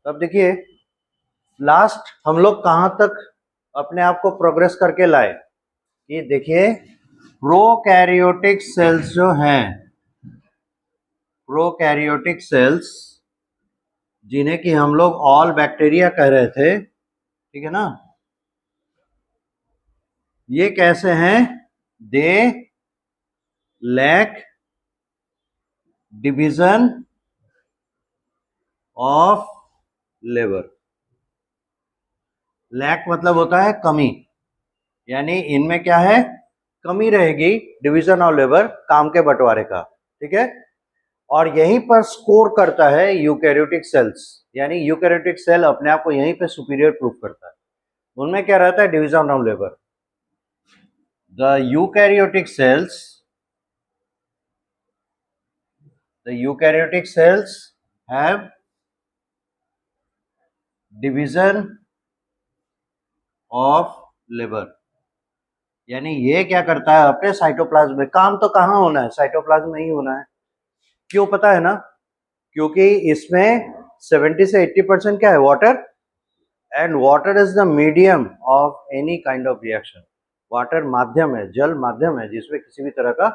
तो अब देखिए लास्ट हम लोग कहाँ तक अपने आप को प्रोग्रेस करके लाए कि देखिए प्रोकैरियोटिक सेल्स जो हैं, प्रोकैरियोटिक सेल्स जिन्हें कि हम लोग ऑल बैक्टीरिया कह रहे थे, ठीक है ना, ये कैसे हैं? They lack division of labour. Lack मतलब होता है कमी, यानी इनमें क्या है? कमी रहेगी, डिवीजन ऑफ लेबर, काम के बंटवारे का, ठीक है। और यहीं पर स्कोर करता है यूकैरियोटिक सेल्स, यानी यूकैरियोटिक सेल अपने आप को यहीं पे सुपीरियर प्रूव करता है। उनमें क्या रहता है? Division of labour. The eukaryotic cells have division of labour, यानी ये क्या करता है? अपने साइटोप्लाज्म में, काम तो कहाँ होना है? साइटोप्लाज्म में ही होना है। क्यों पता है ना? क्योंकि इसमें 70 से 80% क्या है? Water, and water is the medium of any kind of reaction. Water माध्यम है, जल माध्यम है जिसमें किसी भी तरह का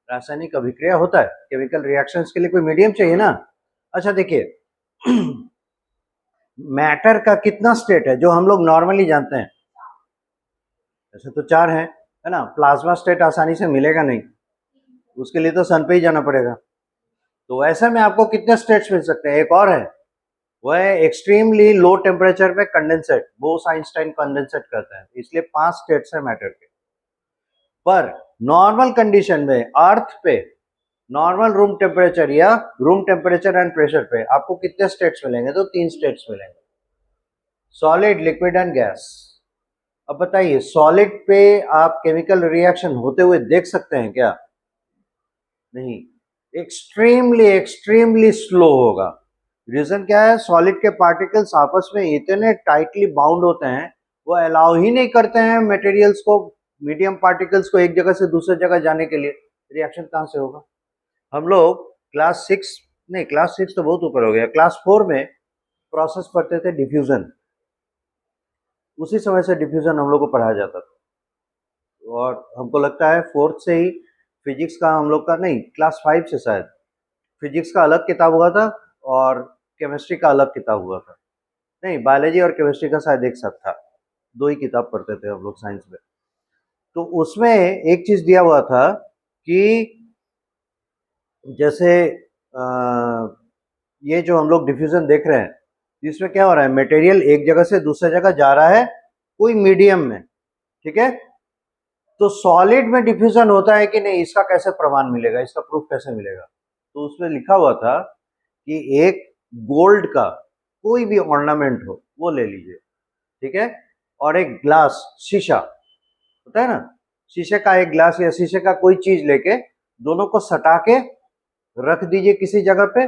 रासायनिक अभिक्रिया होता है। केमिकल रिएक्शंस के लिए कोई मीडियम चाहिए ना। अच्छा देखिए मैटर का कितना स्टेट है जो हम लोग नॉर्मली जानते हैं? ऐसे तो 4 है ना। प्लाज्मा स्टेट आसानी से मिलेगा नहीं, उसके लिए तो सन पे ही जाना पड़ेगा। तो ऐसे में आपको कितने स्टेट्स मिल सकते हैं? एक और है, वो है एक्सट्रीमली लो टेम्परेचर पे कंडेंसेट, बोस-आइंस्टाइन कंडेंसेट कहते हैं, इसलिए 5 स्टेट्स है मैटर के। पर नॉर्मल कंडीशन में अर्थ पे नॉर्मल रूम टेम्परेचर या रूम टेम्परेचर एंड प्रेशर पे आपको कितने स्टेट्स मिलेंगे? तो 3 स्टेट्स मिलेंगे, सॉलिड, लिक्विड एंड गैस। अब बताइए सॉलिड पे आप केमिकल रिएक्शन होते हुए देख सकते हैं क्या? नहीं, एक्सट्रीमली एक्सट्रीमली स्लो होगा। रीजन क्या है? सॉलिड के पार्टिकल्स आपस में इतने टाइटली बाउंड होते हैं, वो अलाउ ही नहीं करते हैं मटेरियल्स को, मीडियम पार्टिकल्स को एक जगह से दूसरे जगह जाने के लिए। रिएक्शन कहाँ से होगा? हम लोग क्लास 6, नहीं क्लास 6 तो बहुत ऊपर हो गया, क्लास 4 में प्रोसेस पढ़ते थे डिफ्यूजन। उसी समय से डिफ्यूजन हम लोग को पढ़ाया जाता था, और हमको लगता है 4th से ही फिजिक्स का हम लोग का, नहीं क्लास 5 से शायद फिजिक्स का अलग किताब हुआ था और केमिस्ट्री का अलग किताब हुआ था। नहीं, बायोलॉजी और केमिस्ट्री का शायद एक साथ था, 2 ही किताब पढ़ते थे हम लोग साइंस में। तो उसमें एक चीज दिया हुआ था कि जैसे ये जो हम लोग डिफ्यूजन देख रहे हैं, इसमें क्या हो रहा है? मटेरियल एक जगह से दूसरे जगह जा रहा है कोई मीडियम में, ठीक है। तो सॉलिड में डिफ्यूजन होता है कि नहीं, इसका कैसे प्रमाण मिलेगा, इसका प्रूफ कैसे मिलेगा? तो उसमें लिखा हुआ था कि एक गोल्ड का कोई भी ऑर्नामेंट हो वो ले लीजिए, ठीक है, और एक ग्लास, शीशा होता है ना, शीशे का एक ग्लास या शीशे का कोई चीज लेके दोनों को सटा के रख दीजिए किसी जगह पे,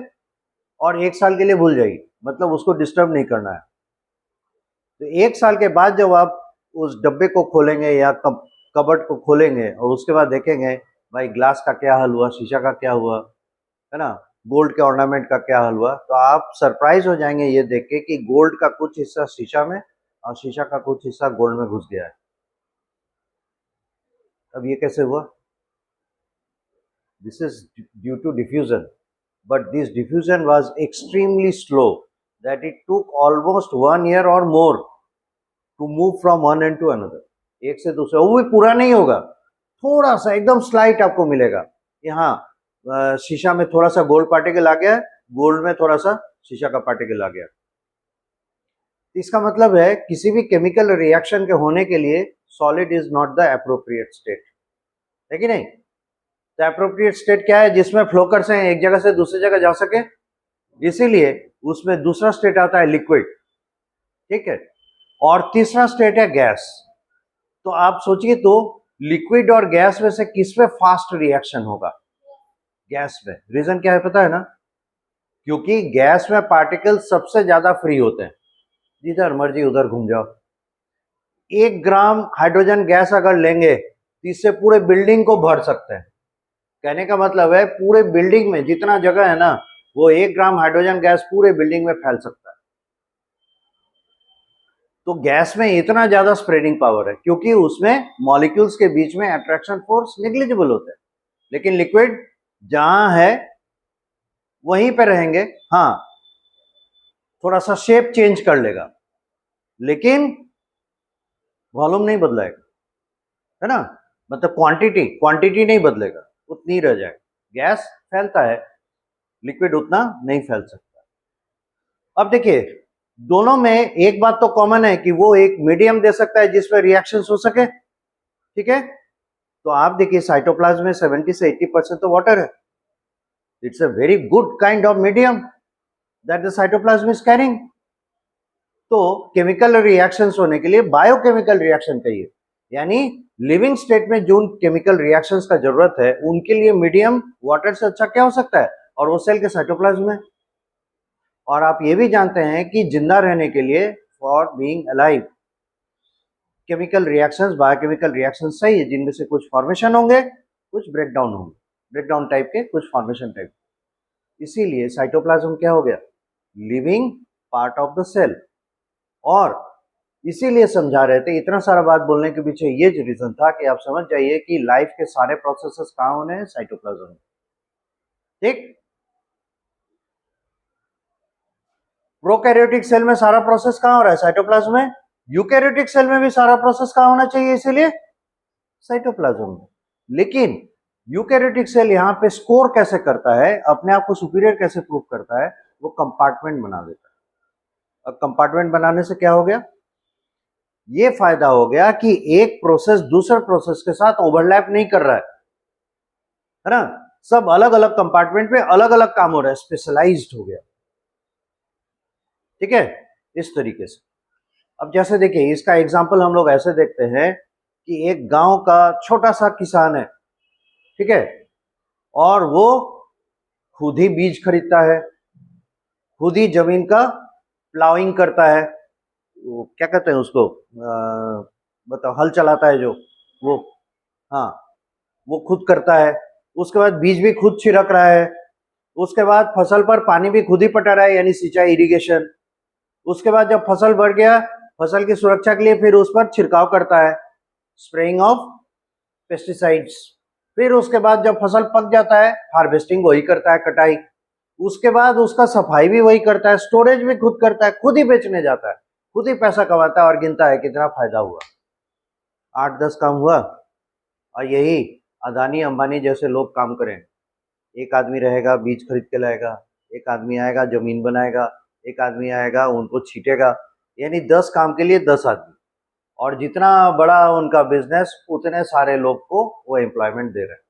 और 1 साल के लिए भूल जाइए, मतलब उसको डिस्टर्ब नहीं करना है। तो 1 साल के बाद जब आप उस डब्बे को खोलेंगे या कबर्ड को खोलेंगे और उसके बाद देखेंगे भाई ग्लास का क्या हाल हुआ, शीशा का क्या हुआ, है ना, गोल्ड के ऑर्नामेंट का क्या हाल हुआ, तो आप सरप्राइज हो जाएंगे ये देख के कि गोल्ड का कुछ हिस्सा शीशा में और शीशा का कुछ हिस्सा गोल्ड में घुस गया है। अब ये कैसे हुआ? This is due to diffusion, but this diffusion was extremely slow, that it took almost 1 year or more to move from one end to another, एक से दूसरे। वो भी पूरा नहीं होगा, थोड़ा सा एकदम स्लाइट आपको मिलेगा। यहाँ शीशा में थोड़ा सा गोल्ड पार्टिकल आ गया, गोल्ड में थोड़ा सा शीशा का पार्टिकल आ गया। इसका मतलब है किसी भी केमिकल रिएक्शन के होने के लिए solid is not the appropriate state, है कि नहीं? तो अप्रोप्रिएट स्टेट क्या है? जिसमें फ्लोकर्स हैं एक जगह से दूसरी जगह जा सके, इसीलिए उसमें दूसरा स्टेट आता है लिक्विड, ठीक है, और तीसरा स्टेट है गैस। तो आप सोचिए तो लिक्विड और गैस में से किस में फास्ट रिएक्शन होगा? गैस में। रीजन क्या है पता है ना? क्योंकि गैस में पार्टिकल सबसे ज्यादा फ्री होते हैं, जिधर मर्जी उधर घूम जाओ। 1 ग्राम हाइड्रोजन गैस अगर लेंगे तो इससे पूरे बिल्डिंग को भर सकते हैं। कहने का मतलब है पूरे बिल्डिंग में जितना जगह है ना, वो 1 ग्राम हाइड्रोजन गैस पूरे बिल्डिंग में फैल सकता है। तो गैस में इतना ज्यादा स्प्रेडिंग पावर है क्योंकि उसमें मॉलिक्यूल्स के बीच में अट्रैक्शन फोर्स नेग्लिजिबल होता है, लेकिन लिक्विड जहां है वहीं पे रहेंगे। हाँ, थोड़ा सा शेप चेंज कर लेगा लेकिन वॉल्यूम नहीं बदलाएगा, है ना, मतलब क्वांटिटी नहीं बदलेगा, उतनी रह जाएगा। गैस फैलता है, लिक्विड उतना नहीं फैल सकता। अब देखिए, दोनों में एक बात तो कॉमन है कि वो एक मीडियम दे सकता है जिसमें रिएक्शंस हो सके, ठीक है। तो आप देखिए साइटोप्लाज्म में 70 से 80% तो वाटर है। It's a very good kind of medium that the cytoplasm is carrying. तो केमिकल रिएक्शंस होने के लिए बायोकेमिकल रिएक्शन चाहिए, यानी लिविंग स्टेट में जो केमिकल रिएक्शंस का जरूरत है उनके लिए मीडियम वाटर से अच्छा क्या हो सकता है, और वो सेल के साइटोप्लाज्म में। और आप ये भी जानते हैं कि जिंदा रहने के लिए, for being alive, chemical reactions, biochemical reactions चाहिए, जिनमें से कुछ फॉर्मेशन होंगे, कुछ ब्रेकडाउन होंगे, ब्रेकडाउन टाइप के, कुछ फॉर्मेशन टाइप। इसीलिए साइटोप्लाज्म क्या हो गया, living part of the cell. और इसीलिए समझा रहे थे, इतना सारा बात बोलने के पीछे ये रीजन था कि आप समझ जाइए कि लाइफ के सारे प्रोसेसेस कहाँ होने हैं, साइटोप्लाज्म में, ठीक। प्रोकैरियोटिक सेल में सारा प्रोसेस कहाँ हो रहा है, साइटोप्लाज्म में। यूकैरियोटिक सेल में भी सारा प्रोसेस कहाँ होना चाहिए, इसीलिए साइटोप्लाज्म में। लेकिन यूकैरियोटिक सेल यहाँ पे स्कोर कैसे करता है, अपने आप को सुपीरियर कैसे प्रूव करता है, वो कंपार्टमेंट बना देता है। अब कंपार्टमेंट बनाने से क्या हो गया, ये फायदा हो गया कि एक प्रोसेस दूसरे प्रोसेस के साथ ओवरलैप नहीं कर रहा है ना, सब अलग अलग कंपार्टमेंट में अलग अलग काम हो रहा है, स्पेशलाइज्ड हो गया, ठीक है, इस तरीके से। अब जैसे देखिए, इसका एग्जांपल हम लोग ऐसे देखते हैं कि एक गांव का छोटा सा किसान है, ठीक है, और वो खुद ही बीज खरीदता है, खुद ही जमीन का प्लाविंग करता है, वो क्या कहते हैं उसको, बताओ, हल चलाता है जो, वो, हाँ, वो खुद करता है। उसके बाद बीज भी खुद छिड़क रहा है, उसके बाद फसल पर पानी भी खुद ही पटा रहा है, यानी सिंचाई, इरिगेशन। उसके बाद जब फसल बढ़ गया, फसल की सुरक्षा के लिए फिर उस पर छिड़काव करता है, स्प्रेइंग ऑफ पेस्टिसाइड्स। फिर उसके बाद जब फसल पक जाता है, हार्वेस्टिंग वही करता है, कटाई। उसके बाद उसका सफाई भी वही करता है, स्टोरेज भी खुद करता है, खुद ही बेचने जाता है, खुद ही पैसा कमाता है और गिनता है कितना फायदा हुआ, 8-10 काम हुआ। और यही अदानी अंबानी जैसे लोग काम करें, एक आदमी रहेगा बीज खरीद के लाएगा, एक आदमी आएगा जमीन बनाएगा, एक आदमी आएगा उनको छीटेगा, यानी 10 काम के लिए 10 आदमी। और जितना बड़ा उनका बिजनेस, उतने सारे लोग को वो एम्प्लॉयमेंट दे रहे हैं।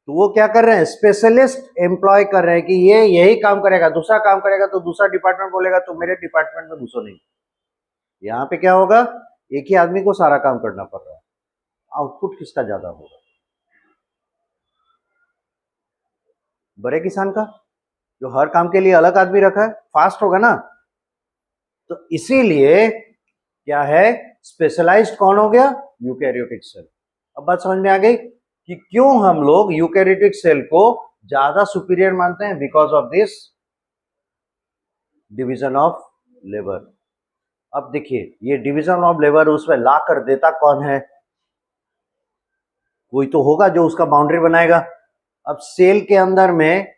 तो वो क्या कर रहे हैं, स्पेशलिस्ट एम्प्लॉय कर रहे हैं कि ये यही काम करेगा, दूसरा काम करेगा तो दूसरा डिपार्टमेंट बोलेगा तो मेरे डिपार्टमेंट में घुसो नहीं। यहाँ पे क्या होगा, एक ही आदमी को सारा काम करना पड़ रहा है, आउटपुट किसका ज्यादा होगा, बड़े किसान का, जो हर काम के लिए अलग आदमी रखा है, फास्ट होगा ना। तो इसीलिए क्या है, स्पेशलाइज्ड कौन हो गया, यूकैरियोटिक सेल। अब बात समझ में आ गई कि क्यों हम लोग यूकैरियोटिक सेल को ज्यादा सुपीरियर मानते हैं, because of this division of labour. अब देखिए, ये डिवीजन ऑफ लेबर उसमें ला कर देता कौन है, कोई तो होगा जो उसका बाउंड्री बनाएगा। अब सेल के अंदर में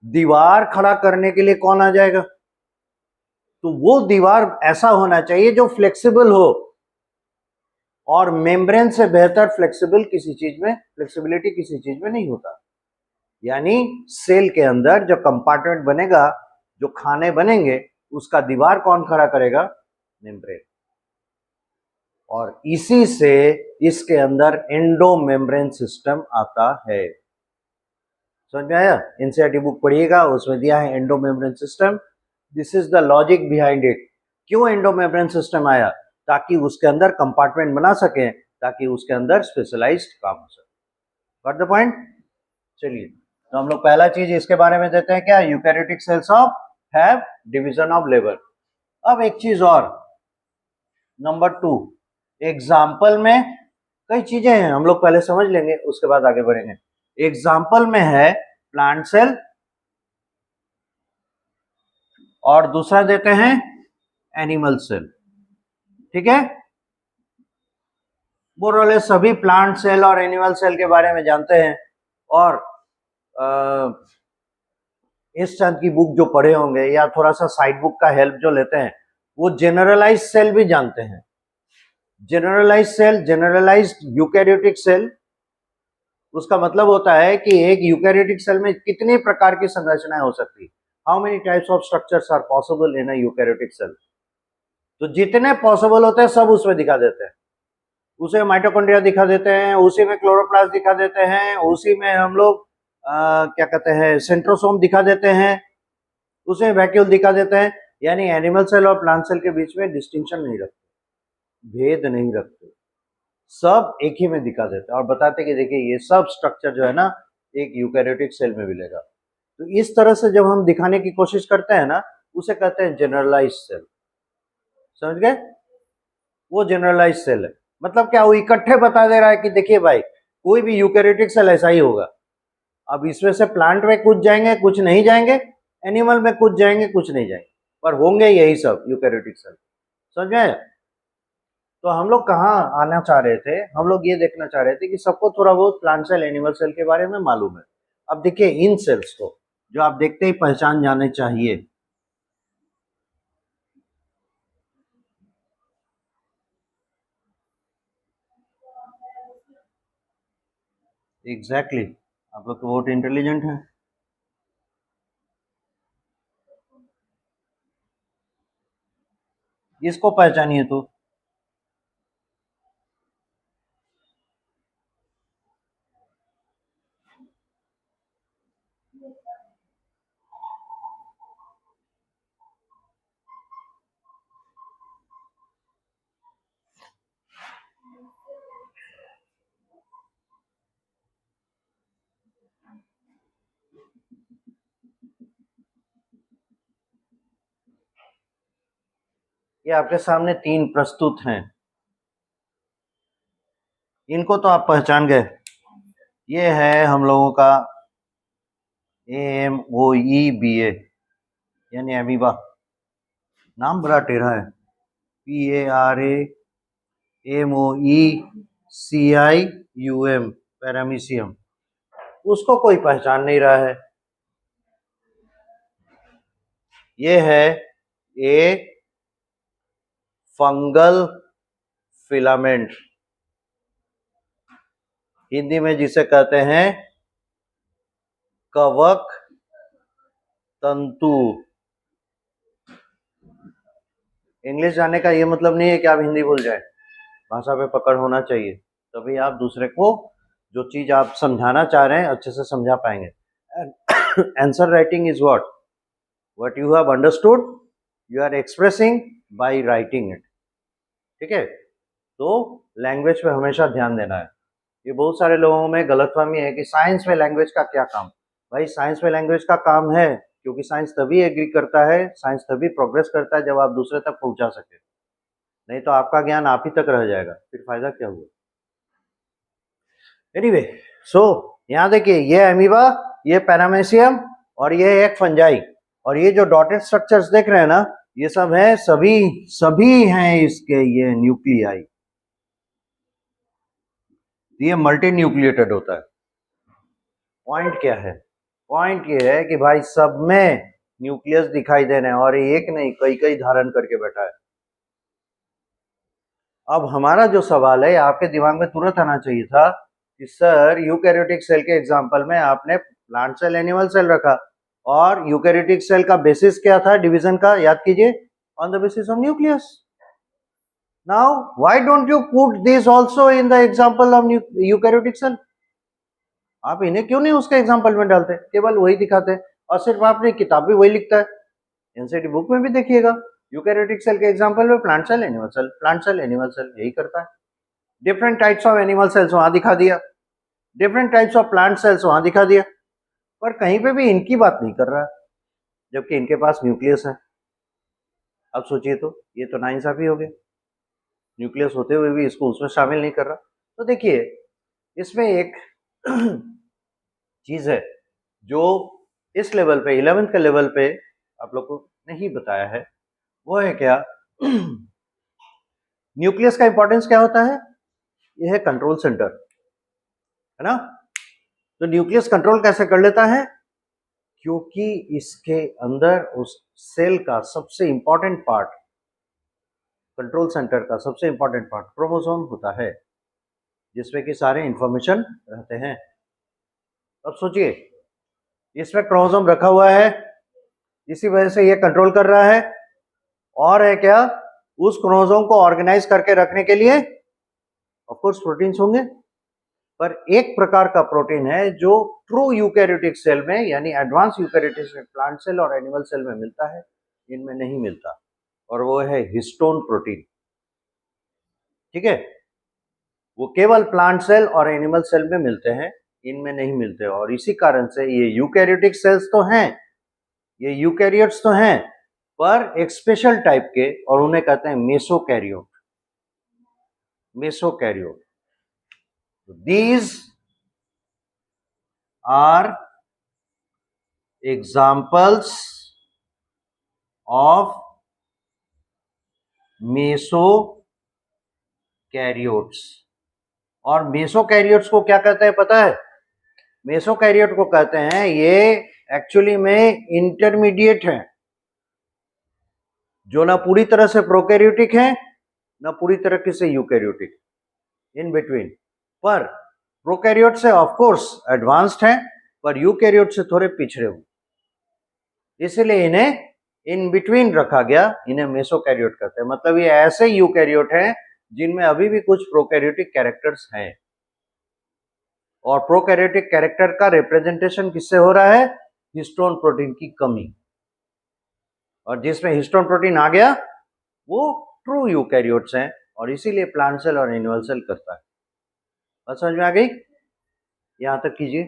दीवार खड़ा करने के लिए कौन आ जाएगा, तो वो दीवार ऐसा होना चाहिए जो फ्लेक्सिबल हो, और मेम्ब्रेन से बेहतर फ्लेक्सिबिलिटी किसी चीज में नहीं होता। यानी सेल के अंदर जो कंपार्टमेंट बनेगा, जो खाने बनेंगे, उसका दीवार कौन खड़ा करेगा, मेम्ब्रेन। और इसी से इसके अंदर एंडो मेम्ब्रेन सिस्टम आता है। समझ में आया, एनसीईआरटी बुक पढ़िएगा, उसमें दिया है endo membrane system. This is the logic behind it. क्यों एंडो मेम्ब्रेन सिस्टम आया, ताकि उसके अंदर कंपार्टमेंट बना सके, ताकि उसके अंदर स्पेशलाइज्ड काम हो सके। Got the point. चलिए, तो हम लोग पहला चीज इसके बारे में देते हैं क्या, eukaryotic cells of have division of labour. अब एक चीज और, नंबर 2, एग्जाम्पल में कई चीजें हैं, हम लोग पहले समझ लेंगे, उसके बाद आगे बढ़ेंगे। एग्जाम्पल में है प्लांट सेल, और दूसरा देते हैं एनिमल सेल। ठीक है, मोरलेस सभी प्लांट सेल और एनिमल सेल के बारे में जानते हैं। और इस चंद की बुक जो पढ़े होंगे या थोड़ा सा साइड बुक का हेल्प जो लेते हैं, वो जनरलाइज सेल भी जानते हैं। Generalise cell, generalised eukaryotic cell, उसका मतलब होता है कि एक यूकैरियोटिक सेल में कितने प्रकार की संरचनाएं हो सकती है। How many types of structures are possible in a eukaryotic cell. तो जितने पॉसिबल होते हैं सब उसमें दिखा देते हैं। उसे माइटोकॉन्ड्रिया दिखा देते हैं, उसी में क्लोरोप्लास्ट दिखा देते हैं, उसी में हम लोग क्या कहते हैं सेंट्रोसोम दिखा देते हैं, उसे वैक्यूल दिखा देते हैं। यानी एनिमल सेल और प्लांट सेल के बीच में डिस्टिंक्शन नहीं रखते, भेद नहीं रखते, सब एक ही में दिखा देते हैं और बताते कि देखिए ये सब स्ट्रक्चर जो है ना एक यूकैरियोटिक सेल में मिलेगा। तो इस तरह से जब हम दिखाने की कोशिश करते हैं ना, उसे कहते हैं जनरलाइज सेल। समझ गए? वो जनरलाइज सेल है। मतलब क्या, वो इकट्ठे बता दे रहा है कि देखिए भाई कोई भी यूकैरियोटिक सेल ऐसा ही होगा। अब इसमें से प्लांट में कुछ जाएंगे, कुछ नहीं जाएंगे, एनिमल में कुछ जाएंगे, कुछ नहीं जाएंगे, पर होंगे यही सब यूकैरियोटिक सेल। समझ में? तो हम लोग कहाँ आना चाह रहे थे, हम लोग ये देखना चाह रहे थे कि सबको थोड़ा बहुत प्लांट सेल एनिमल सेल के बारे में मालूम है। अब देखिए इन सेल्स को जो आप देखते ही पहचान जाने चाहिए। एग्जैक्टली आप लोग तो बहुत इंटेलिजेंट हैं। इसको पहचानिए तो। ये आपके सामने तीन प्रस्तुत हैं, इनको तो आप पहचान गए। ये है हम लोगों का AMOEBA यानी एमीबा। नाम बड़ा टेढ़ा है, PARAMOECIUM, पैरामीशियम। उसको कोई पहचान नहीं रहा है। ये है ए फंगल फिलामेंट, हिंदी में जिसे कहते हैं कवक तंतु। इंग्लिश जानने का ये मतलब नहीं है कि आप हिंदी भूल जाए, भाषा पे पकड़ होना चाहिए, तभी आप दूसरे को जो चीज आप समझाना चाह रहे हैं अच्छे से समझा पाएंगे। Answer writing is what you have understood you are expressing by writing it. ठीक है, तो लैंग्वेज पे हमेशा ध्यान देना है। ये बहुत सारे लोगों में गलतफहमी है कि साइंस में लैंग्वेज का क्या काम। भाई साइंस में लैंग्वेज का काम है, क्योंकि साइंस तभी एग्री करता है, साइंस तभी प्रोग्रेस करता है जब आप दूसरे तक पहुंचा सके। नहीं तो आपका ज्ञान आप ही तक रह जाएगा, फिर फायदा क्या हुआ। एनीवे, सो यहाँ देखिए ये अमीबा, ये पैरामेशियम और ये एक फंजाई। और ये जो डॉटेड स्ट्रक्चर्स देख रहे हैं ना, ये सब है, सभी सभी हैं इसके ये न्यूक्लियाई। ये मल्टी न्यूक्लिएटेड होता है। पॉइंट क्या है? पॉइंट ये है कि भाई सब में न्यूक्लियस दिखाई दे रहे हैं और एक नहीं कई कई धारण करके बैठा है। अब हमारा जो सवाल है आपके दिमाग में तुरंत आना चाहिए था कि सर यूकैरियोटिक सेल के एग्जांपल में आपने प्लांट सेल एनिमल सेल रखा और यूकैरियोटिक सेल का बेसिस क्या था डिवीजन का, याद कीजिए, on the basis of nucleus. Now why don't you put this also in the example of eukaryotic cell? आप इन्हें क्यों नहीं उसके एग्जांपल में डालते, केवल वही दिखाते और सिर्फ आपने किताब भी वही लिखता है। एनसीईआरटी बुक में भी देखिएगा यूकैरियोटिक सेल के एग्जांपल में plant cell animal cell, plant cell animal cell, यही करता है। Different types of animal cells वहां दिखा दिया, different types of plant cells वहां दिखा दिया, पर कहीं पे भी इनकी बात नहीं कर रहा है, जबकि इनके पास न्यूक्लियस है। अब सोचिए तो ये तो नाइंसाफी हो गई, न्यूक्लियस होते हुए भी इसको उसमें शामिल नहीं कर रहा। तो देखिए इसमें एक चीज है जो इस लेवल पे 11th के लेवल पे आप लोग को नहीं बताया है, वो है क्या न्यूक्लियस का इंपॉर्टेंस क्या होता है? यह है कंट्रोल सेंटर, है ना? तो न्यूक्लियस कंट्रोल कैसे कर लेता है? क्योंकि इसके अंदर उस सेल का सबसे इंपॉर्टेंट पार्ट, कंट्रोल सेंटर का सबसे इंपॉर्टेंट पार्ट क्रोमोसोम होता है, जिसमें कि सारे इंफॉर्मेशन रहते हैं। अब सोचिए, इसमें क्रोमोसोम रखा हुआ है, इसी वजह से ये कंट्रोल कर रहा है। और है क्या? उस क्रोमोसोम को ऑर्गेनाइज करके रखने के लिए ऑफ कोर्स प्रोटीन्स होंगे, पर एक प्रकार का प्रोटीन है जो ट्रू यूकैरियोटिक सेल में, यानी एडवांस यूकैरियोटिक प्लांट सेल और एनिमल सेल में मिलता है, इनमें नहीं मिलता, और वो है हिस्टोन प्रोटीन। ठीक है, वो केवल प्लांट सेल और एनिमल सेल में मिलते हैं, इनमें नहीं मिलते। और इसी कारण से ये यूकैरियोटिक सेल्स तो हैं, ये यूकैरियोट्स तो हैं, पर एक स्पेशल टाइप के, और उन्हें कहते हैं मेसोकैरियोट। मेसोकैरियोट, दीज आर एग्जाम्पल्स ऑफ मेसोकैरियोट्स। और मेसोकैरियोट्स को क्या कहते हैं पता है? मेसोकैरियोट को कहते हैं, ये एक्चुअली में इंटरमीडिएट है, जो ना पूरी तरह से प्रोकैरियोटिक है, ना पूरी तरह से यूकैरियोटिक, इन बिटवीन। पर प्रोकैरियोट से ऑफ कोर्स एडवांस्ड है, पर यूकैरियोट से थोड़े पिछड़े हुए, इसलिए इन्हें इन बिटवीन रखा गया, इन्हें मेसोकैरियोट कहते हैं। मतलब ये ऐसे यूकैरियोट हैं जिनमें अभी भी कुछ प्रोकैरियोटिक कैरेक्टर्स हैं। और प्रोकैरियोटिक कैरेक्टर का रिप्रेजेंटेशन किससे हो रहा है? हिस्टोन प्रोटीन की कमी। और जिसमें हिस्टोन प्रोटीन आ गया वो ट्रू यूकैरियोट्स हैं, और इसीलिए प्लांट सेल और एनिमल सेल करता है। बात समझ में आ गई? यहां तक कीजिए।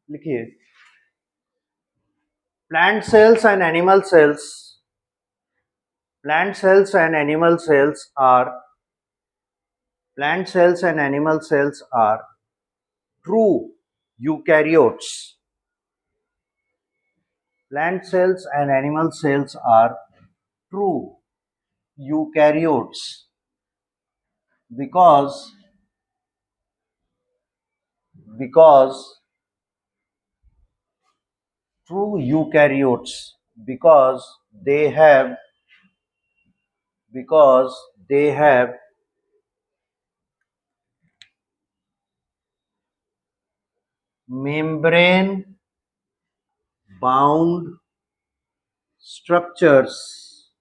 लिखिए, plant cells and animal cells, plant cells and animal cells are true eukaryotes. Plant cells and animal cells are true eukaryotes because true eukaryotes because they have membrane bound structures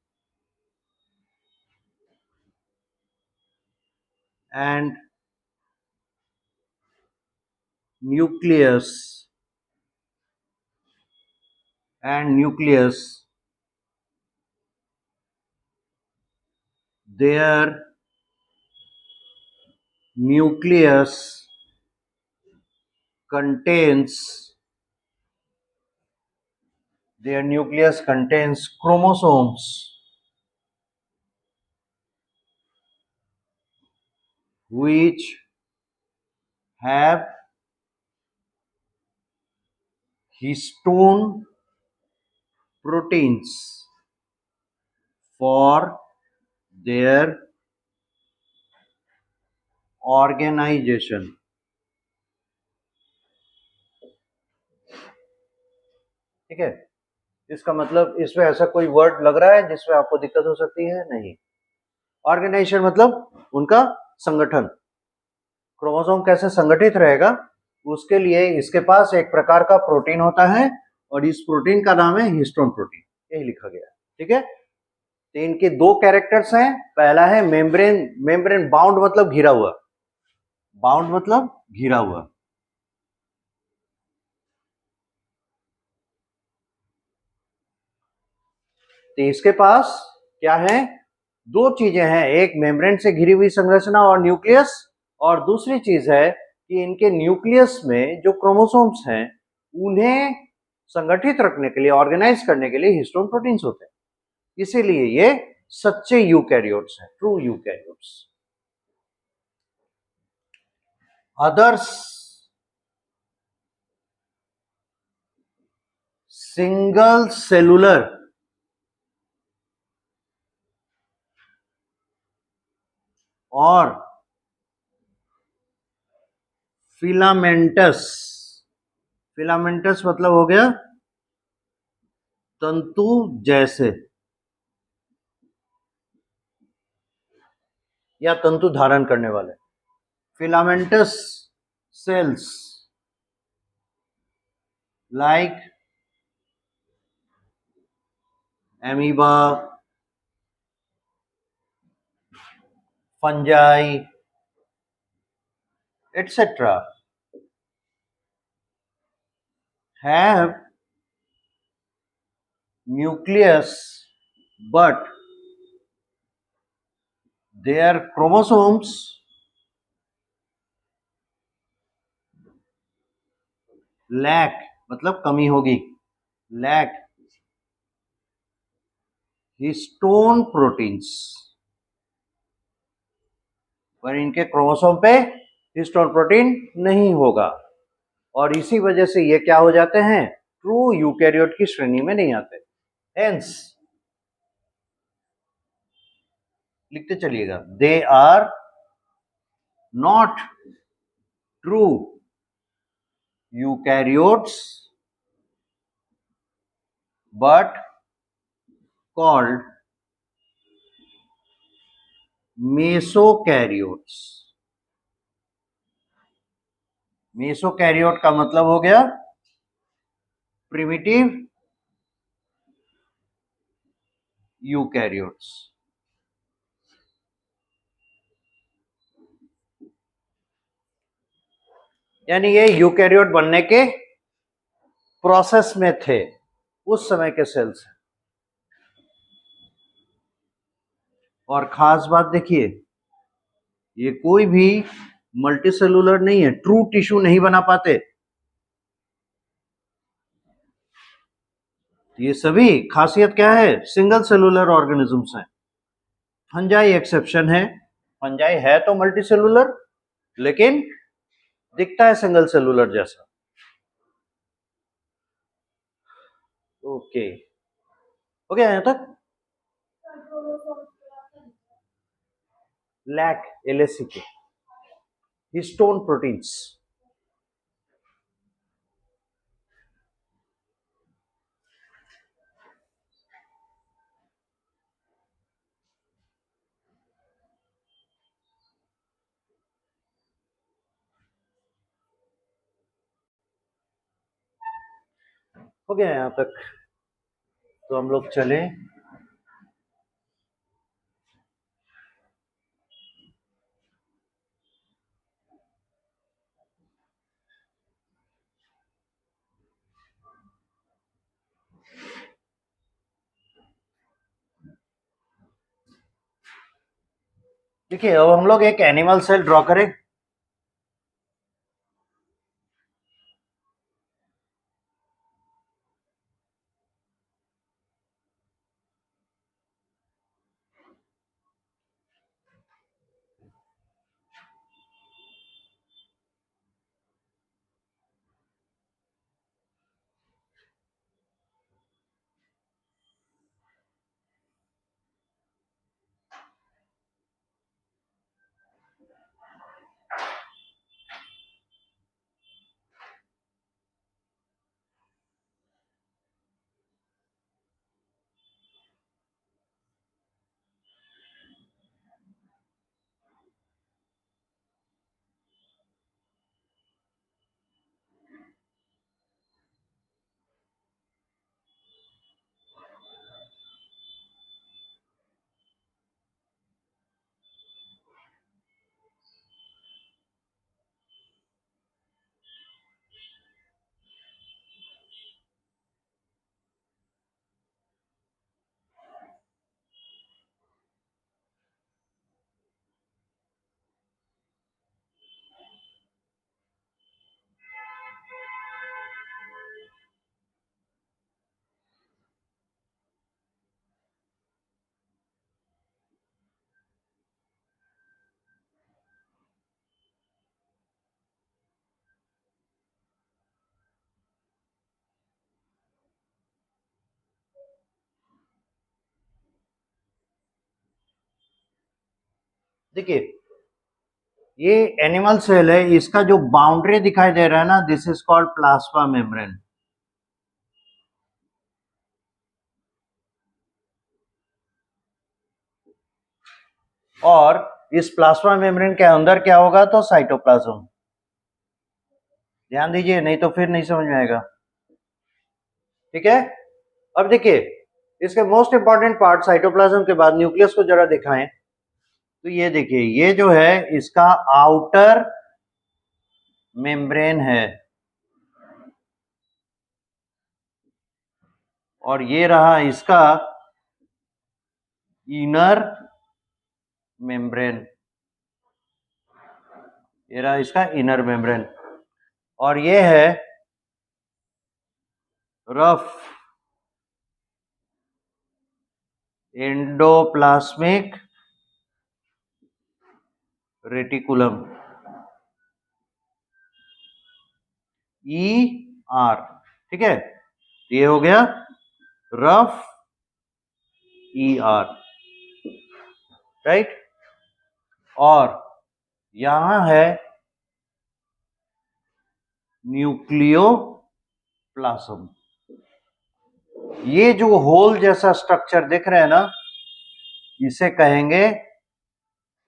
and nucleus their nucleus contains chromosomes which have histone proteins for their organization. ठीक है, इसका मतलब इसमें ऐसा कोई word लग रहा है जिसमें आपको दिक्कत हो सकती है? नहीं। ऑर्गेनाइजेशन मतलब उनका संगठन। क्रोमोसोम कैसे संगठित रहेगा, उसके लिए इसके पास एक प्रकार का प्रोटीन होता है, और इस प्रोटीन का नाम है हिस्टोन प्रोटीन, यही लिखा गया है। ठीक है, तो इनके दो कैरेक्टर्स हैं। पहला है मेम्ब्रेन बाउंड मतलब घिरा हुआ, बाउंड मतलब घिरा हुआ। तो इसके पास क्या है? दो चीजें हैं, एक मेम्ब्रेन से घिरी हुई संरचना और न्यूक्लियस, और दूसरी चीज है कि इनके न्यूक्लियस में जो क्रोमोसोम्स हैं उन्हें संगठित रखने के लिए, ऑर्गेनाइज करने के लिए हिस्टोन प्रोटीन्स होते हैं। इसीलिए ये सच्चे यूकैरियोट्स हैं, true eukaryotes. Others single cellular और फिलामेंटस। फिलामेंटस मतलब हो गया तंतु जैसे या तंतु धारण करने वाले। Filamentous cells like amoeba, fungi etc. have nucleus but their chromosomes lack, मतलब कमी होगी, lack हिस्टोन प्रोटीन्स, पर इनके क्रोमोसोम पे हिस्टोन प्रोटीन नहीं होगा और इसी वजह से ये क्या हो जाते हैं, ट्रू यूकैरियोट की श्रेणी में नहीं आते। हेंस लिखते चलिएगा, they are not true eukaryotes but called mesokaryotes. Mesokaryote का मतलब हो गया प्रिमिटिव यूकैरियोट्स। यानी ये यूकैरियोट बनने के प्रोसेस में थे, उस समय के सेल्स हैं। और खास बात देखिए, ये कोई भी मल्टीसेलुलर नहीं है, ट्रू टिश्यू नहीं बना पाते। ये सभी खासियत क्या है, सिंगल सेलुलर ऑर्गेनिजम्स हैं। फंजाई एक्सेप्शन है, फंजाई है तो मल्टीसेलुलर लेकिन दिखता है सिंगल सेलुलर जैसा। ओके, हो गया यहां तक। लैक एलएससी के हिस्टोन प्रोटीन्स। हो गया यहां तक, तो हम लोग चले देखिए, अब हम लोग एक एनिमल सेल ड्रॉ करें। देखिए, ये एनिमल सेल है, इसका जो बाउंड्री दिखाई दे रहा है ना, this is called plasma membrane. और इस प्लाज्मा मेम्ब्रेन के अंदर क्या होगा, तो साइटोप्लाज्म। ध्यान दीजिए, नहीं तो फिर नहीं समझ में आएगा। ठीक है, अब देखिए इसके मोस्ट इंपॉर्टेंट पार्ट साइटोप्लाज्म के बाद न्यूक्लियस को जरा दिखाएं। तो ये देखिए, ये जो है इसका आउटर मेम्ब्रेन है, और ये रहा इसका इनर मेम्ब्रेन। ये रहा इसका इनर मेम्ब्रेन, और ये है rough endoplasmic reticulum, E R. ठीक है, ये हो गया रफ ई आर, राइट। और यहां है न्यूक्लियोप्लाज्म। ये जो होल जैसा स्ट्रक्चर दिख रहा है ना, इसे कहेंगे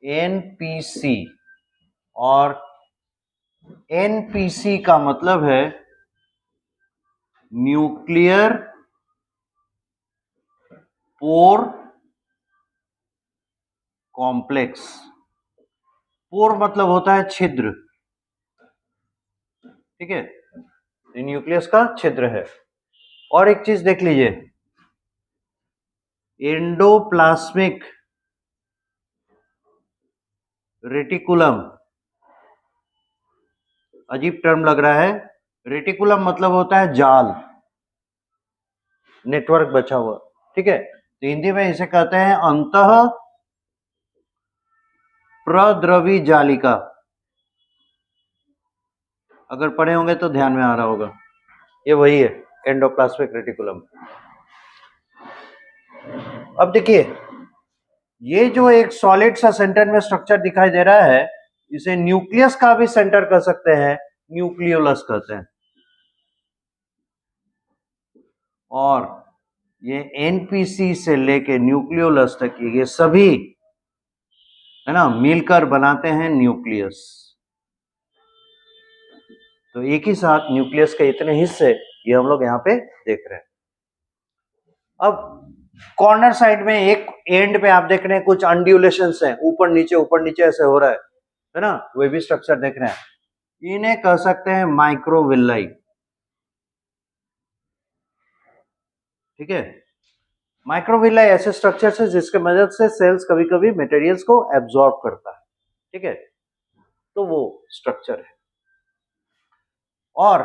एनपीसी। और एनपीसी का मतलब है न्यूक्लियर पोर कॉम्प्लेक्स। पोर मतलब होता है छिद्र, ठीक है, न्यूक्लियस का छिद्र है। और एक चीज देख लीजिए, एंडोप्लाज्मिक रेटिकुलम, अजीब टर्म लग रहा है। रेटिकुलम मतलब होता है जाल, नेटवर्क बचा हुआ। ठीक है, तो हिंदी में इसे कहते हैं अंतः प्रद्रवी जालिका। अगर पढ़े होंगे तो ध्यान में आ रहा होगा, ये वही है एंडोप्लाज्मिक रेटिकुलम। अब देखिए, ये जो एक सॉलिड सा सेंटर में स्ट्रक्चर दिखाई दे रहा है, इसे न्यूक्लियस का भी सेंटर कर सकते हैं, न्यूक्लियोलस कहते हैं। और ये एनपीसी से लेके न्यूक्लियोलस तक ये सभी है ना मिलकर बनाते हैं न्यूक्लियस। तो एक ही साथ न्यूक्लियस के इतने हिस्से ये हम लोग यहाँ पे देख रहे हैं। अब कॉर्नर साइड में एक एंड पे आप देख रहे हैं कुछ अनड्यूलेशंस हैं, ऊपर नीचे ऐसे हो रहा है ना, वे भी स्ट्रक्चर देख रहे हैं। इन्हें कह सकते हैं माइक्रोविल्लाई। ठीक है, माइक्रोविल्लाई ऐसे स्ट्रक्चर है जिसके मदद से सेल्स कभी कभी मटेरियल्स को एब्जॉर्ब करता है। ठीक है, तो वो स्ट्रक्चर है। और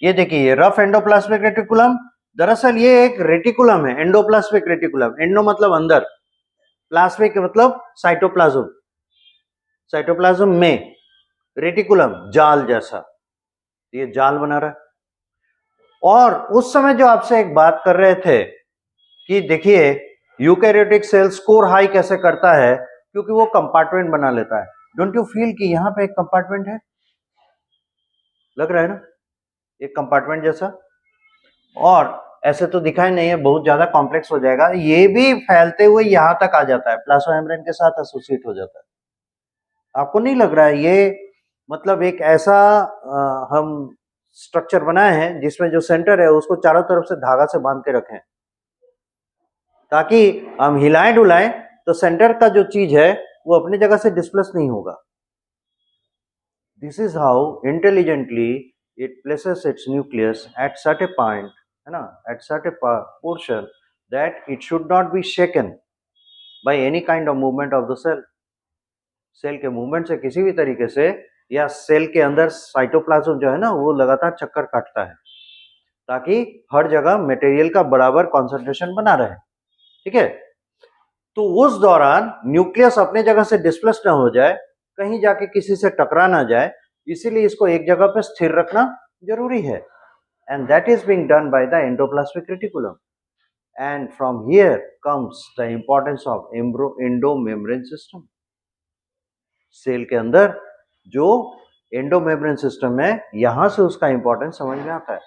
ये देखिए, ये रफ एंडोप्लाज्मिक रेटिकुलम, दरअसल ये एक रेटिकुलम है, एंडोप्लाज्मिक रेटिकुलम। एंडो मतलब अंदर, प्लाज्मिक मतलब साइटोप्लाज्म, साइटोप्लाज्म में, रेटिकुलम जाल जैसा, ये जाल बना रहा है। और उस समय जो आपसे एक बात कर रहे थे कि देखिए यूकैरियोटिक सेल स्कोर हाई कैसे करता है, क्योंकि वो कंपार्टमेंट बना लेता है। डोंट यू फील कि यहां पे एक कंपार्टमेंट है, लग रहा है ना, एक कंपार्टमेंट जैसा। और ऐसे तो दिखाई नहीं है, बहुत ज्यादा कॉम्प्लेक्स हो जाएगा। ये भी फैलते हुए यहां तक आ जाता है, प्लाज्मा मेम्ब्रेन के साथ एसोसिएट हो जाता है। आपको नहीं लग रहा है ये मतलब एक ऐसा हम स्ट्रक्चर बनाए हैं जिसमें जो सेंटर है उसको चारों तरफ से धागा से बांध के रखें, ताकि हम हिलाएं डुलाएं तो सेंटर का जो चीज है वो अपनी जगह से डिस्प्लेस नहीं होगा। This is how intelligently it places its nucleus at such a point, है ना, at such a portion that it should not be shaken by any kind of movement of the cell. Cell के movement से किसी भी तरीके से, या cell के अंदर साइटोप्लाज्म जो है ना वो लगातार चक्कर काटता है, ताकि हर जगह मटेरियल का बराबर कंसंट्रेशन बना रहे। ठीक है, तो उस दौरान न्यूक्लियस अपने जगह से डिस्प्लेस ना हो जाए, कहीं जाके किसी से टकरा ना जाए, इसीलिए इसको एक जगह पे स्थिर रखना जरूरी है। And that is being done by the endoplasmic reticulum. And from here comes the importance of endo membrane system. Cell के अंदर जो एंडोमेम्ब्रेन सिस्टम है, यहां से उसका इंपॉर्टेंस समझ में आता है।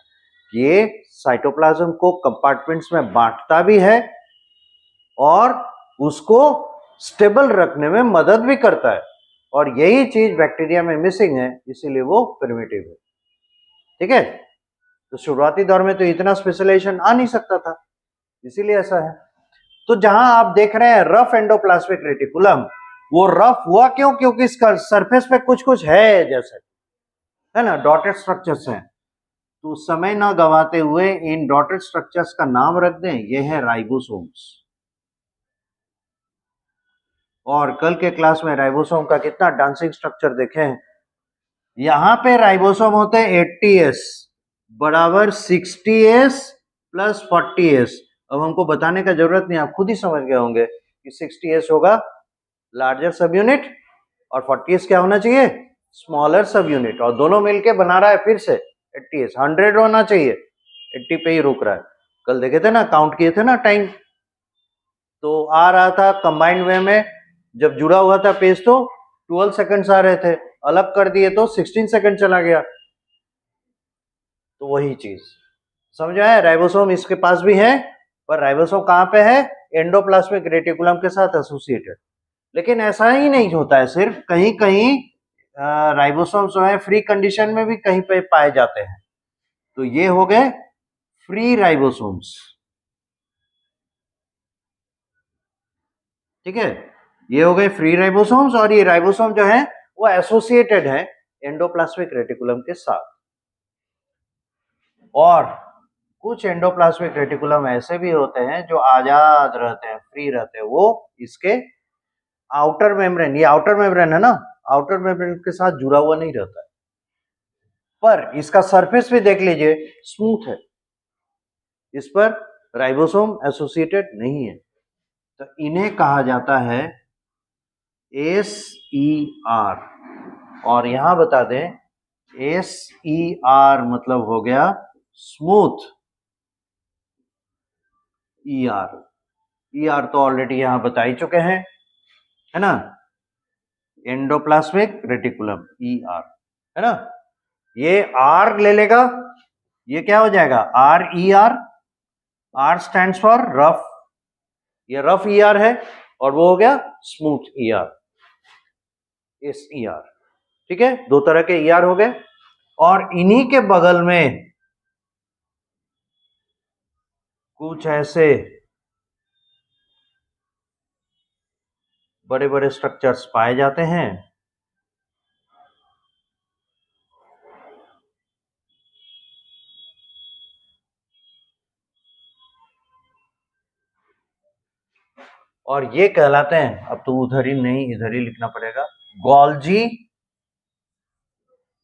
ये साइटोप्लाज्म को कंपार्टमेंट्स में बांटता भी है और उसको स्टेबल रखने में मदद भी करता है, और यही चीज बैक्टीरिया में मिसिंग है, इसीलिए वो प्रिमिटिव है। ठीक है, तो शुरुआती दौर में तो इतना स्पेशलाइजेशन आ नहीं सकता था, इसीलिए ऐसा है। तो जहां आप देख रहे हैं रफ एंडोप्लाज्मिक रेटिकुलम, वो रफ हुआ क्यों? क्योंकि इसका सरफेस पे कुछ कुछ है, जैसे है ना, डॉटेड स्ट्रक्चर्स हैं। तो समय ना गवाते हुए इन डॉटेड स्ट्रक्चर्स का नाम रख दें, ये है राइबोसोम्स। और कल के क्लास में राइबोसोम का कितना डांसिंग स्ट्रक्चर देखे हैं। यहां पे राइबोसोम होते हैं 80S बराबर 60S प्लस 40S। अब हमको बताने का जरूरत नहीं, आप खुद ही समझ गए होंगे कि 60S होगा लार्जर सब यूनिट और 40S क्या होना चाहिए? स्मॉलर सब यूनिट, और दोनों मिलके बना रहा है फिर से 80S। 100 होना चाहिए, 80 पे ही रुक रहा है। कल देखे थे ना, काउंट किए थे ना टाइम, तो आ रहा था कंबाइंड वे में, जब जुड़ा हुआ था पेज तो 12 सेकंड्स आ रहे थे, अलग कर दिए तो 16 सेकंड चला गया। तो वही चीज समझ आया, राइबोसोम इसके पास भी है, पर राइबोसोम कहां पे है? एंडोप्लाज्मिक रेटिकुलम के साथ एसोसिएटेड। लेकिन ऐसा ही नहीं होता है, सिर्फ कहीं कहीं राइबोसोम जो है फ्री कंडीशन में भी कहीं पे पाए जाते हैं। तो ये हो गए फ्री राइबोसोम्स। ठीक है, ये हो गए फ्री राइबोसोम्स, और ये राइबोसोम जो है वो एसोसिएटेड है एंडोप्लाज्मिक रेटिकुलम के साथ। और कुछ एंडोप्लाज्मिक रेटिकुलम ऐसे भी होते हैं जो आजाद रहते हैं, फ्री रहते हैं, वो इसके आउटर मेम्ब्रेन, ये आउटर मेम्ब्रेन है ना, आउटर मेम्ब्रेन के साथ जुड़ा हुआ नहीं रहता है। पर इसका सरफेस भी देख लीजिए, स्मूथ है, इस पर राइबोसोम एसोसिएटेड नहीं है। तो इन्हें कहा जाता है SER। और यहां बता दें, SER मतलब हो गया स्मूथ ER तो ऑलरेडी यहां बता ही चुके हैं, है ना, एंडोप्लाज्मिक रेटिकुलम ER, है ना। ये R ले लेगा, ये क्या हो जाएगा? RER। R stands for rough, ये रफ ER है, और वो हो गया स्मूथ ER, SER। ठीक है, दो तरह के ER हो गए। और इन्हीं के बगल में कुछ ऐसे बड़े बड़े स्ट्रक्चर्स पाए जाते हैं, और ये कहलाते हैं, अब तो उधर ही नहीं इधर ही लिखना पड़ेगा, गोल्जी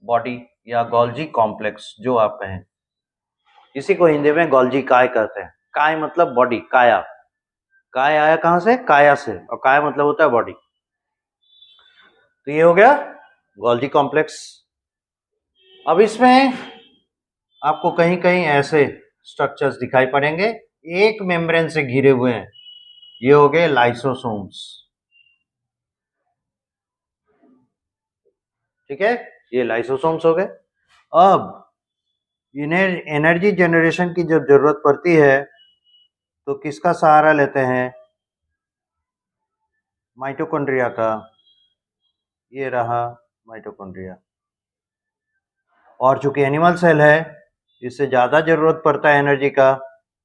बॉडी या गोल्जी कॉम्प्लेक्स, जो आप कहें। इसी को हिंदी में गोल्जी काय कहते हैं। काय मतलब बॉडी, काया। काय आया कहां से? काया से, और काय मतलब होता है बॉडी। तो ये हो गया गोल्जी कॉम्प्लेक्स। अब इसमें आपको कहीं कहीं ऐसे स्ट्रक्चर्स दिखाई पड़ेंगे, एक मेम्ब्रेन से घिरे हुए हैं, ये हो गए लाइसोसोम्स। ठीक है, ये लाइसोसोम्स हो गए। अब इन्हें एनर्जी जनरेशन की जब जरूरत पड़ती है तो किसका सहारा लेते हैं? माइटोकॉन्ड्रिया का। ये रहा माइटोकॉन्ड्रिया। और चूंकि एनिमल सेल है, इससे ज्यादा जरूरत पड़ता है एनर्जी का,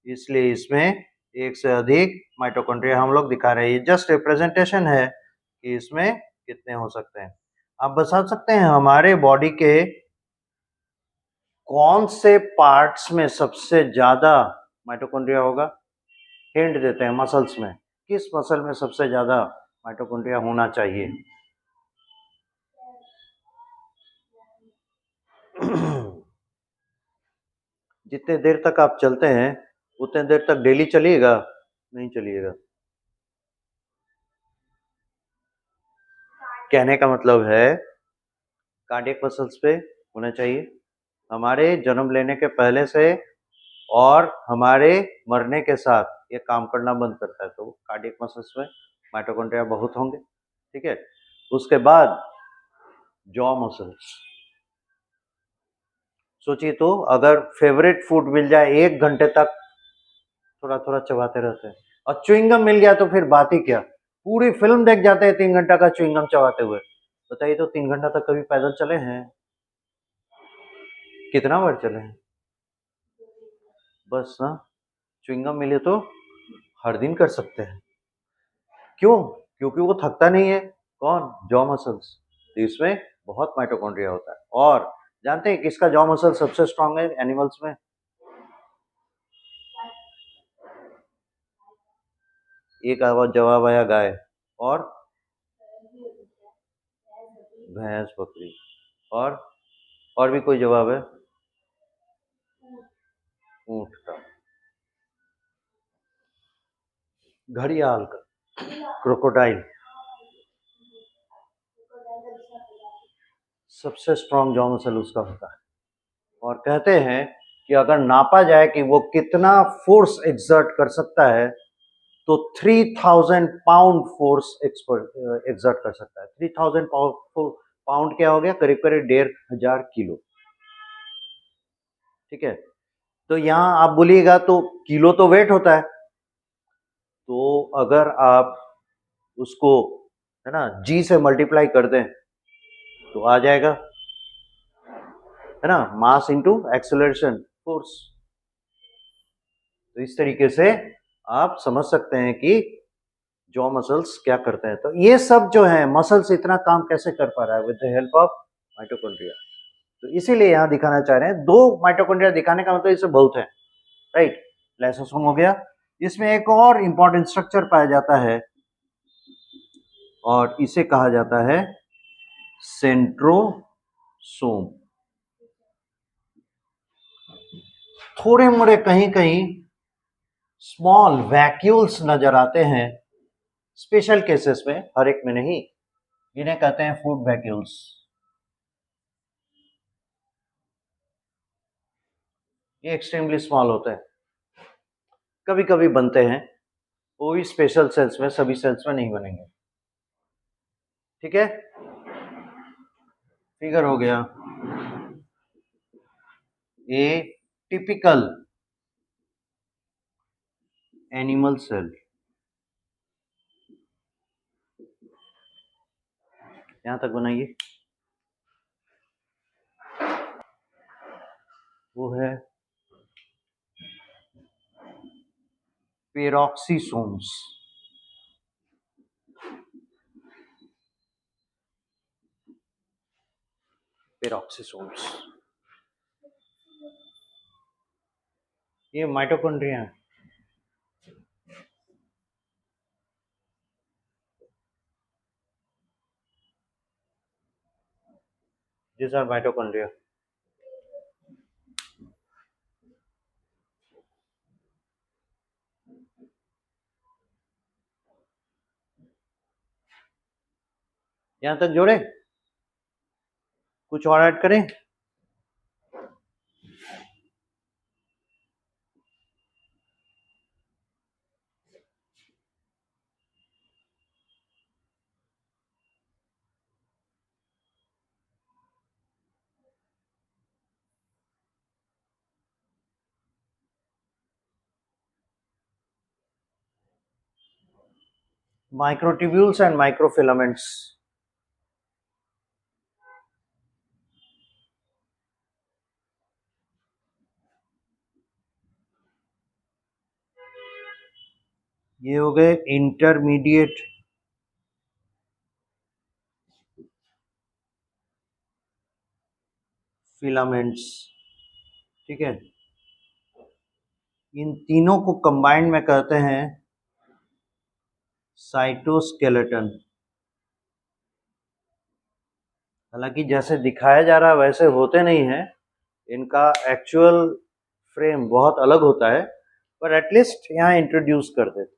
इसलिए इसमें एक से अधिक माइटोकॉन्ड्रिया हम लोग दिखा रहे हैं। ये जस्ट रिप्रेजेंटेशन है कि इसमें कितने हो सकते हैं। आप बता सकते हैं हमारे बॉडी के कौन से पार्ट्स में सबसे ज्यादा माइटोकॉन्ड्रिया होगा? हिंट देते हैं, मसल्स में किस मसल में सबसे ज्यादा माइटोकॉन्ड्रिया होना चाहिए? जितने देर तक आप चलते हैं उतने देर तक डेली चलिएगा? नहीं चलिएगा। कहने का मतलब है कार्डियक मसल्स पे होना चाहिए हमारे जन्म लेने के पहले से, और हमारे मरने के साथ ये काम करना बंद करता है, तो कार्डियक मसल्स में माइटोकॉन्ड्रिया बहुत होंगे। ठीक है, उसके बाद जॉ मसल्स। सोचिए तो, अगर फेवरेट फूड मिल जाए 1 घंटे तक थोड़ा थोड़ा चबाते रहते हैं, और च्युइंगम मिल गया तो फिर बात ही क्या, पूरी फिल्म देख जाते हैं 3 घंटा का च्युइंगम चबाते हुए। बताइए तो 3 घंटा तक कभी पैदल चले हैं? कितना बार चले हैं? बस ना, च्युइंगम मिले तो हर दिन कर सकते हैं। क्यों? क्योंकि वो थकता नहीं है। कौन? Jaw muscles. तो इसमें बहुत माइटोकॉन्ड्रिया होता है। और जानते हैं किसका जॉ मसल सबसे स्ट्रांग है एनिमल्स में? एक जवाब आया गाय, और भैंस, बकरी, और भी कोई जवाब है? ऊंट का, घड़ियाल का, क्रोकोडाइल। सबसे स्ट्रांग जॉ मसल उसका होता है। और कहते हैं कि अगर नापा जाए कि वो कितना फोर्स एक्सर्ट कर सकता है, तो 3000 पाउंड फोर्स एक्सर्ट कर सकता है। 3000 पाउंड क्या हो गया? करीब करीब 1500 किलो। ठीक है, तो यहाँ आप बोलिएगा तो किलो तो वेट होता है, तो अगर आप उसको, है ना, जी से मल्टीप्लाई कर दें तो आ जाएगा, है ना, मास इनटू एक्सेलरेशन फोर्स। तो इस तरीके से आप समझ सकते हैं कि जॉ मसल्स क्या करते हैं। तो ये सब जो है मसल्स इतना काम कैसे कर पा रहा है? With the help of mitochondria. तो इसीलिए यहाँ दिखाना चाह रहे हैं, 2 माइटोकॉन्ड्रिया दिखाने का मतलब इससे बहुत है, राइट। लाइसोसोम हो गया, इसमें एक और इंपॉर्टेंट स्ट्रक्चर पाया जाता है और इसे कहा जाता है सेंट्रोसोम। थोड़े मोड़े कहीं कहीं स्मॉल वैक्यूल्स नजर आते हैं, स्पेशल केसेस में, हर एक में नहीं। इन्हें कहते हैं फूड वैक्यूल्स। ये एक्सट्रीमली स्मॉल होते हैं, कभी कभी बनते हैं, वो भी स्पेशल सेल्स में, सभी सेल्स में नहीं बनेंगे। ठीक है, फिगर हो गया। ए टिपिकल एनिमल सेल, यहां तक बनाइए। वो है पेरोक्सीसोम्स। पेरोक्सीसोम्स, ये माइटोकॉन्ड्रिया है। These are mitochondria. यहां तक जोड़े, कुछ और ऐड करें? Microtubules and microfilaments. ये हो गए इंटरमीडिएट फिलामेंट्स। ठीक है, इन तीनों को कंबाइंड में कहते हैं साइटोस्केलेटन। हालांकि जैसे दिखाया जा रहा है वैसे होते नहीं हैं, इनका एक्चुअल फ्रेम बहुत अलग होता है, पर एटलीस्ट यहाँ इंट्रोड्यूस कर देते।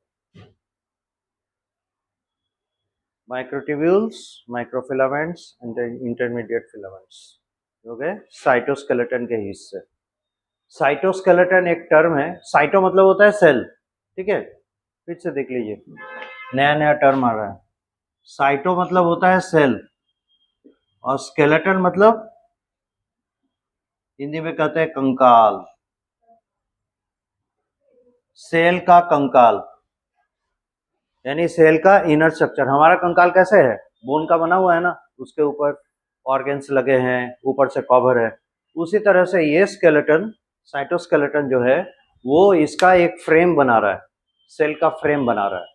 माइक्रोट्यूब्यूल्स, माइक्रोफिलामेंट्स, इंटरमीडिएट फिलामेंट्स हो गए साइटोस्केलेटन के हिस्से। साइटोस्केलेटन एक टर्म है, साइटो मतलब होता है सेल। ठीक है, फिर से देख लीजिए, नया नया टर्म आ रहा है। साइटो मतलब होता है सेल, और स्केलेटन मतलब हिंदी में कहते हैं कंकाल, सेल का कंकाल, यानी सेल का इनर स्ट्रक्चर। हमारा कंकाल कैसे है, बोन का बना हुआ है ना, उसके ऊपर ऑर्गेन्स लगे हैं, ऊपर से कवर है। उसी तरह से ये स्केलेटन, साइटोस्केलेटन जो है वो इसका एक फ्रेम बना रहा है, सेल का फ्रेम बना रहा है।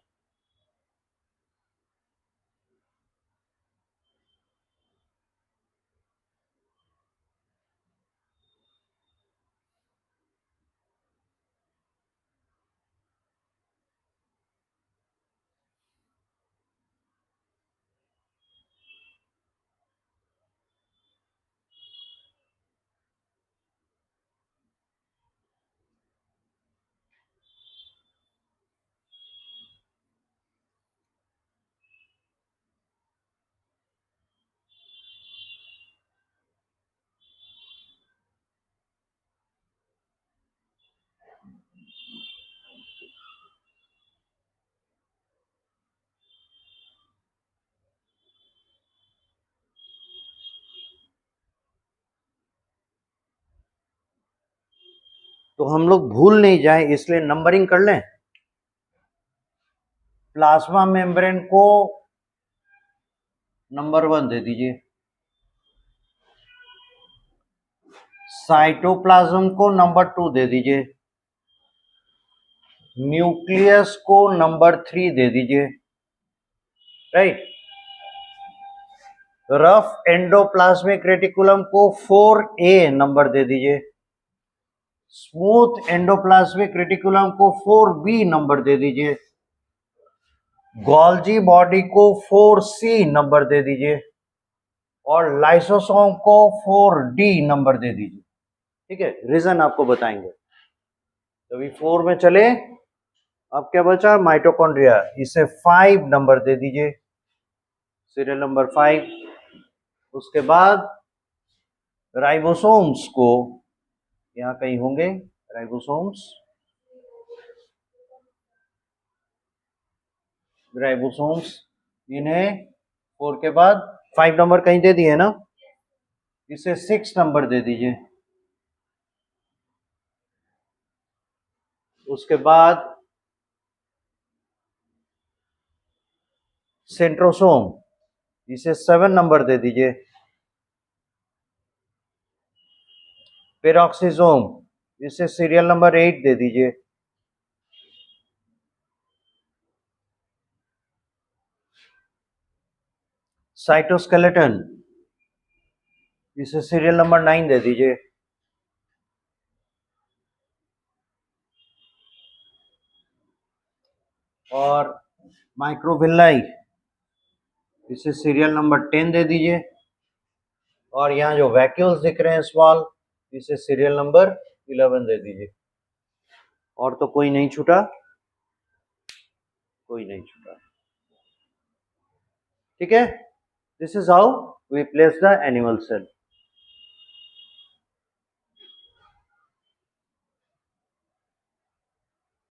तो हम लोग भूल नहीं जाए इसलिए नंबरिंग कर लें। प्लाज्मा मेम्ब्रेन को नंबर 1 दे दीजिए, साइटोप्लाज्म को नंबर 2 दे दीजिए, न्यूक्लियस को नंबर 3 दे दीजिए, राइट। रफ एंडोप्लाज्मिक रेटिकुलम को 4A नंबर दे दीजिए, स्मूथ एंडोप्लाज्मिक रेटिकुलम को 4B नंबर दे दीजिए, गोल्जी बॉडी को 4C नंबर दे दीजिए, और लाइसोसोम को 4D नंबर दे दीजिए। ठीक है, रीजन आपको बताएंगे। तो अभी 4 में चले, अब क्या बचा, माइटोकॉन्ड्रिया, इसे 5 नंबर दे दीजिए, सीरियल नंबर 5। उसके बाद राइबोसोम्स को, यहां कहीं होंगे राइबोसोम्स, राइबोसोम्स, इन्हें 4 के बाद 5 नंबर कहीं दे दिए ना, इसे 6 नंबर दे दीजिए। उसके बाद सेंट्रोसोम, इसे 7 नंबर दे दीजिए। पेरोक्सिसोम, इसे सीरियल नंबर 8 दे दीजिए। साइटोस्केलेटन, इसे सीरियल नंबर 9 दे दीजिए। और माइक्रोविल्लाई, इसे सीरियल नंबर 10 दे दीजिए। और यहाँ जो वैक्यूल्स दिख रहे हैं स्मॉल, इसे सीरियल नंबर 11 दे दीजिए। और तो कोई नहीं छूटा, कोई नहीं छूटा। ठीक है, this is how we place the animal cell.